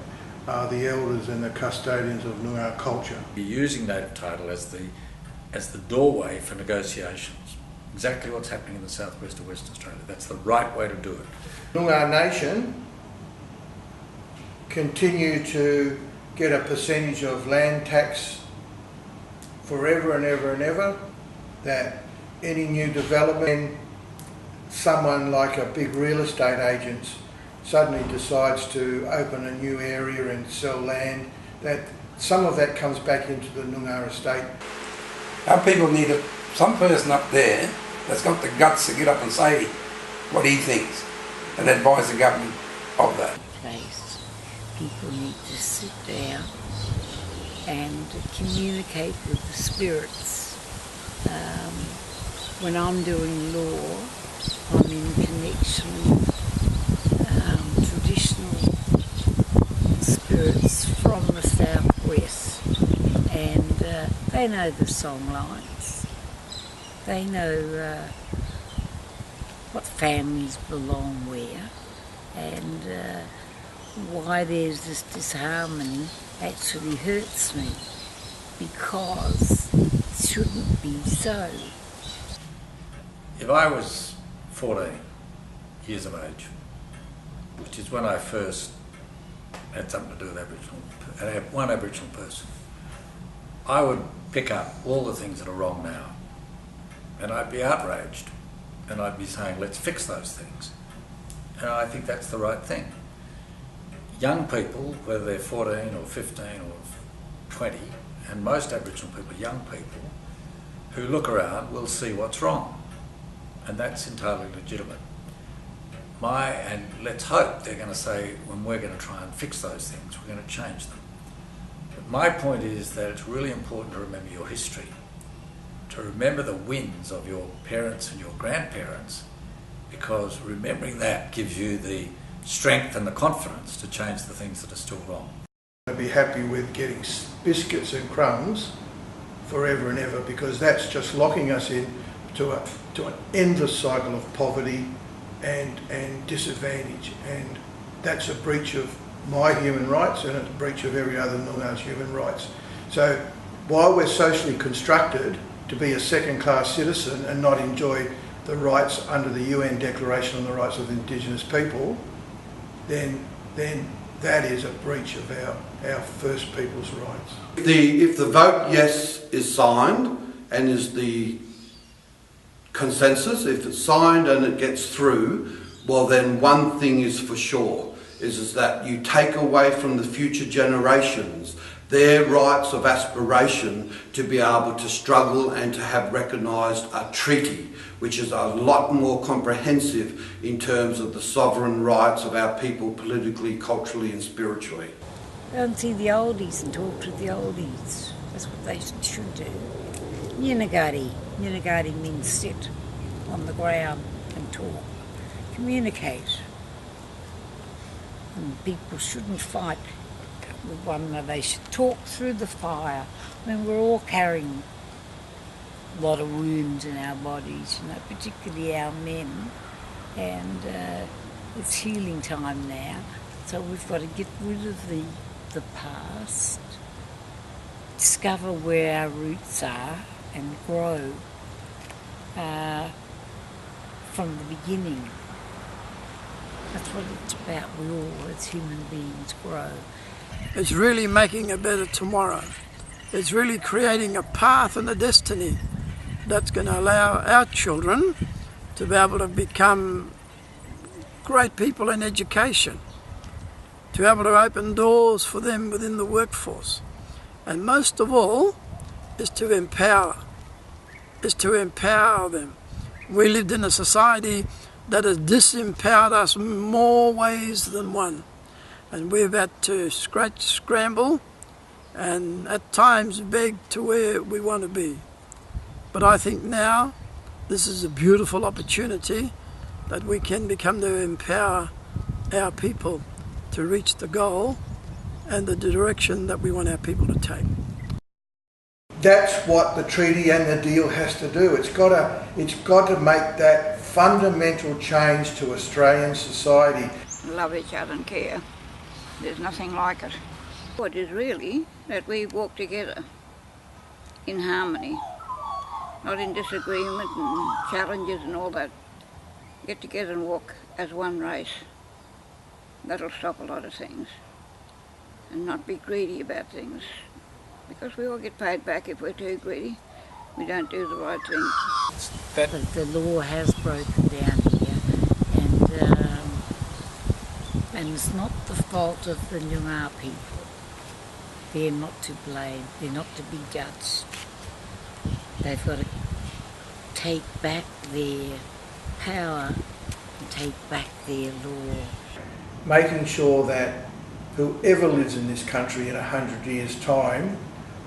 are the elders and the custodians of Noongar culture. You're using native title as the doorway for negotiations. Exactly what's happening in the southwest of Western Australia. That's the right way to do it. Noongar Nation continue to get a percentage of land tax forever and ever and ever, that any new development, someone like a big real estate agent suddenly decides to open a new area and sell land, that some of that comes back into the Noongar estate. Our people need some person up there that's got the guts to get up and say what he thinks and advise the government of that. Place. People need to sit down and communicate with the spirits. When I'm doing law, I'm in connection with traditional spirits from the southwest, and they know the song lines. They know what families belong where, and why there's this disharmony actually hurts me, because it shouldn't be so. If I was 14 years of age, which is when I first had something to do with Aboriginal, and I had one Aboriginal person, I would pick up all the things that are wrong now, and I'd be outraged, and I'd be saying, let's fix those things. And I think that's the right thing. Young people, whether they're 14 or 15 or 20, and most Aboriginal people are young people, who look around will see what's wrong. And that's entirely legitimate. And let's hope they're going to say, when we're going to try and fix those things, we're going to change them. But my point is that it's really important to remember your history, to remember the wins of your parents and your grandparents, because remembering that gives you the strength and the confidence to change the things that are still wrong. I'd be happy with getting biscuits and crumbs forever and ever, because that's just locking us in to an endless cycle of poverty and disadvantage, and that's a breach of my human rights, and it's a breach of every other Noongar's human rights. So while we're socially constructed to be a second-class citizen and not enjoy the rights under the UN Declaration on the Rights of Indigenous People, then that is a breach of our First Peoples' rights. If the vote yes is signed and is the consensus, if it's signed and it gets through, well then one thing is for sure, is that you take away from the future generations their rights of aspiration to be able to struggle and to have recognised a treaty which is a lot more comprehensive in terms of the sovereign rights of our people politically, culturally and spiritually. Go and see the oldies and talk to the oldies. That's what they should do. Yinagari. Yinagari means sit on the ground and talk. Communicate. And people shouldn't fight with one another. They should talk through the fire. I mean, we're all carrying a lot of wounds in our bodies, you know, particularly our men. And it's healing time now. So we've got to get rid of the past, discover where our roots are and grow from the beginning. That's what it's about. We all, as human beings, grow. It's really making a better tomorrow. It's really creating a path and a destiny that's going to allow our children to be able to become great people in education, to be able to open doors for them within the workforce. And most of all, is to empower them. We lived in a society that has disempowered us more ways than one. And we've had to scramble, and at times beg to where we want to be. But I think now this is a beautiful opportunity that we can become to empower our people to reach the goal and the direction that we want our people to take. that's what the treaty and the deal has to do. It's got to make that fundamental change to Australian society. Love each other and care. There's nothing like it. It is really that we walk together in harmony, not in disagreement and challenges and all that. Get together and walk as one race. That'll stop a lot of things. And not be greedy about things. Because we all get paid back if we're too greedy. We don't do the right thing. The law has broken down here, and it's not the fault of the Noongar people. They're not to blame. They're not to be judged. They've got to take back their power and take back their law. Making sure that whoever lives in this country in 100 years' time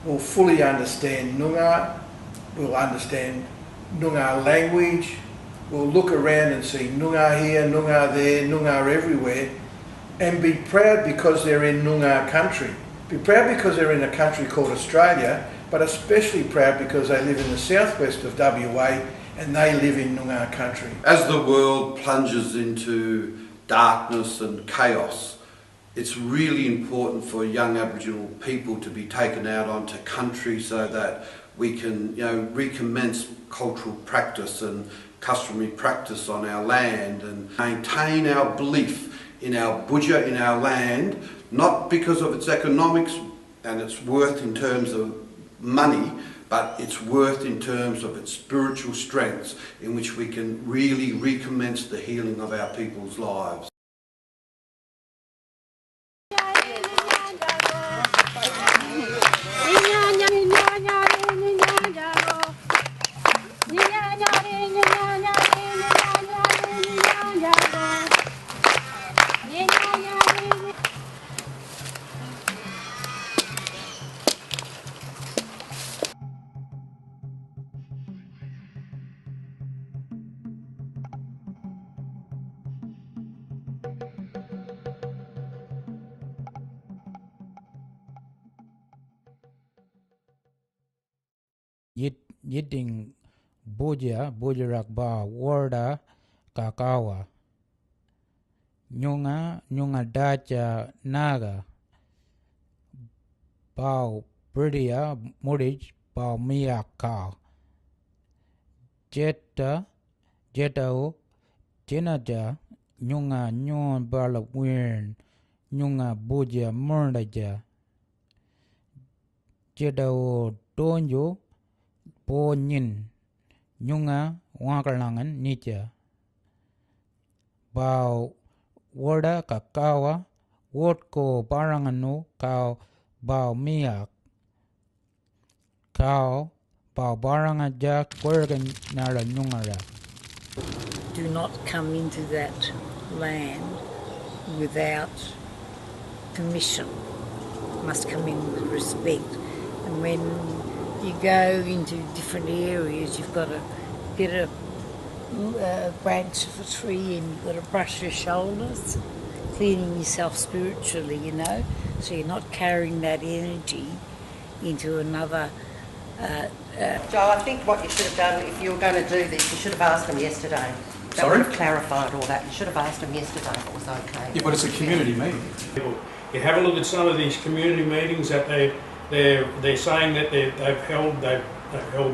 will fully understand Noongar, will understand Noongar language, will look around and see Noongar here, Noongar there, Noongar everywhere, and be proud because they're in Noongar country. Be proud because they're in a country called Australia, but especially proud because they live in the southwest of WA and they live in Noongar country. As the world plunges into darkness and chaos, it's really important for young Aboriginal people to be taken out onto country so that we can, recommence cultural practice and customary practice on our land and maintain our belief in our budget, in our land, not because of its economics and its worth in terms of money, but its worth in terms of its spiritual strengths in which we can really recommence the healing of our people's lives. Yiding Bujarak Ba Warda Kakawa Nyunga Dacha Naga Bao Bridia Murij Bao Miyaka Jetao Jenaja Nyunga Nyon Bala Wern Nyunga Buja Murdaja Jedao Donjo Po Nyin Nyunga Wakalangan Nicha Bao Warda Kakawa Wotko Barangano Kao Bao Miak Kao Bao Barangaja Kwergan Nara Nyungara. Do not come into that land without permission. Must come in with respect. And when you go into different areas, you've got to get a branch of a tree and you've got to brush your shoulders, cleaning yourself spiritually, so you're not carrying that energy into another. Joe, I think what you should have done, if you were going to do this, you should have asked them yesterday. That would have clarified all that. You should have asked them yesterday if it was okay. Yeah, but it's a community meeting. You have a look at some of these community meetings that they're saying that they've held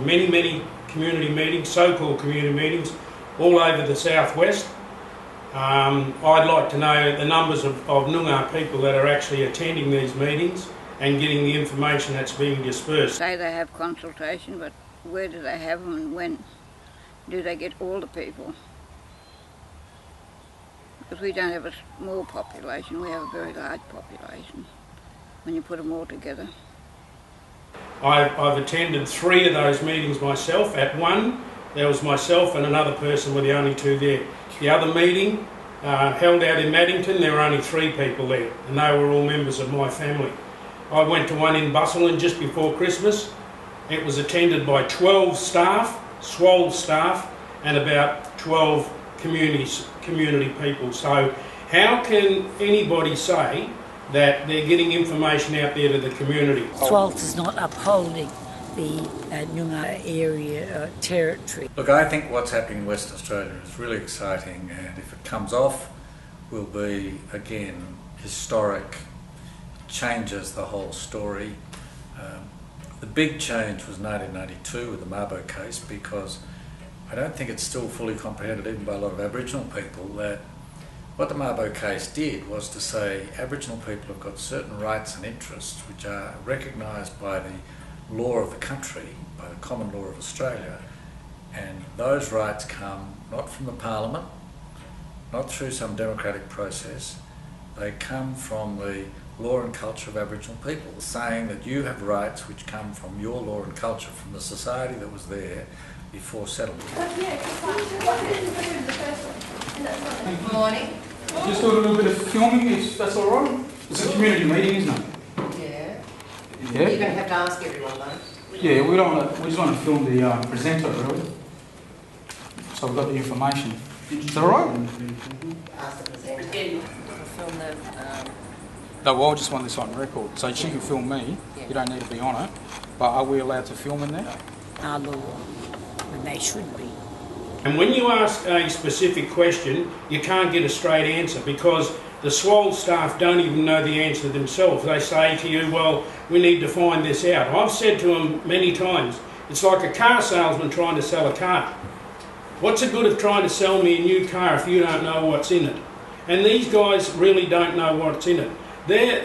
many community meetings, so-called community meetings, all over the southwest. I'd like to know the numbers of Noongar people that are actually attending these meetings and getting the information that's being dispersed. Say they have consultation, but where do they have them and when? Do they get all the people? Because we don't have a small population, we have a very large population when you put them all together. I've attended 3 of those meetings myself. At one, there was myself and another person were the only 2 there. The other meeting, held out in Maddington, there were only 3 people there, and they were all members of my family. I went to one in Busselton just before Christmas. It was attended by 12 staff, SWOL staff, and about 12 community people. So how can anybody say that they're getting information out there to the community? SWOLT is not upholding the Noongar area territory. Look, I think what's happening in Western Australia is really exciting, and if it comes off, will be, again, historic, changes the whole story. The big change was 1992 with the Mabo case, because I don't think it's still fully comprehended even by a lot of Aboriginal people that what the Mabo case did was to say Aboriginal people have got certain rights and interests which are recognised by the law of the country, by the common law of Australia, and those rights come not from the Parliament, not through some democratic process, they come from the law and culture of Aboriginal people, saying that you have rights which come from your law and culture, from the society that was there before settlement. Good morning. Just do a little bit of filming, if that's all right. It's a community meeting, isn't it? Yeah. Yeah. You're going to have to ask everyone though. Yeah, we just want to film the presenter, really. So we've got the information. Is that all right? Ask the presenter. Film the. No, well, I just want this on record. So she can film me. You don't need to be on it. But are we allowed to film in there? Our law, and they should be. And when you ask a specific question, you can't get a straight answer because the SWAL staff don't even know the answer themselves. They say to you, well, we need to find this out. I've said to them many times, it's like a car salesman trying to sell a car. What's the good of trying to sell me a new car if you don't know what's in it? And these guys really don't know what's in it.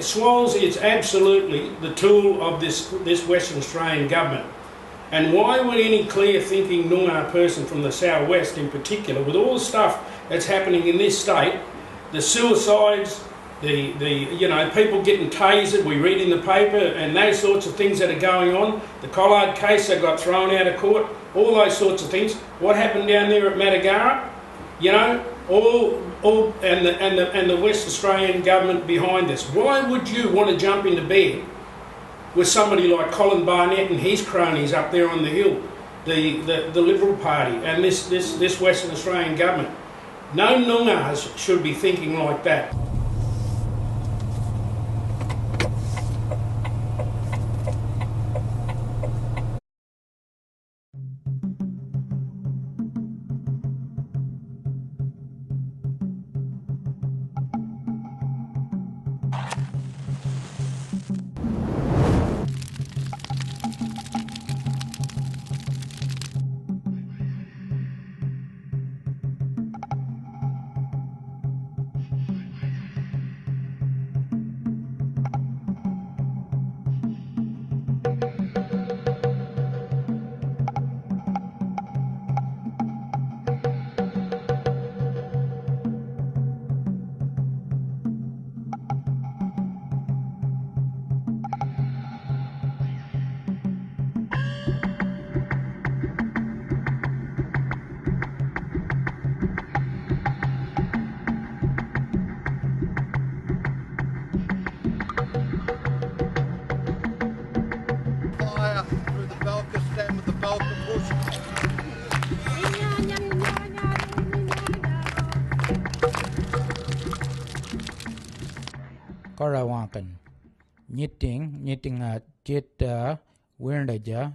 SWALS is absolutely the tool of this Western Australian government. And why would any clear-thinking Noongar person from the southwest in particular, with all the stuff that's happening in this state, the suicides, the people getting tasered, we read in the paper, and those sorts of things that are going on, the Collard case that got thrown out of court, all those sorts of things. What happened down there at Matagara? And the West Australian government behind this. Why would you want to jump into bed with somebody like Colin Barnett and his cronies up there on the hill, the Liberal Party, and this Western Australian government? No Noongars should be thinking like that. Karawankan. Knitting at Jetta Windaja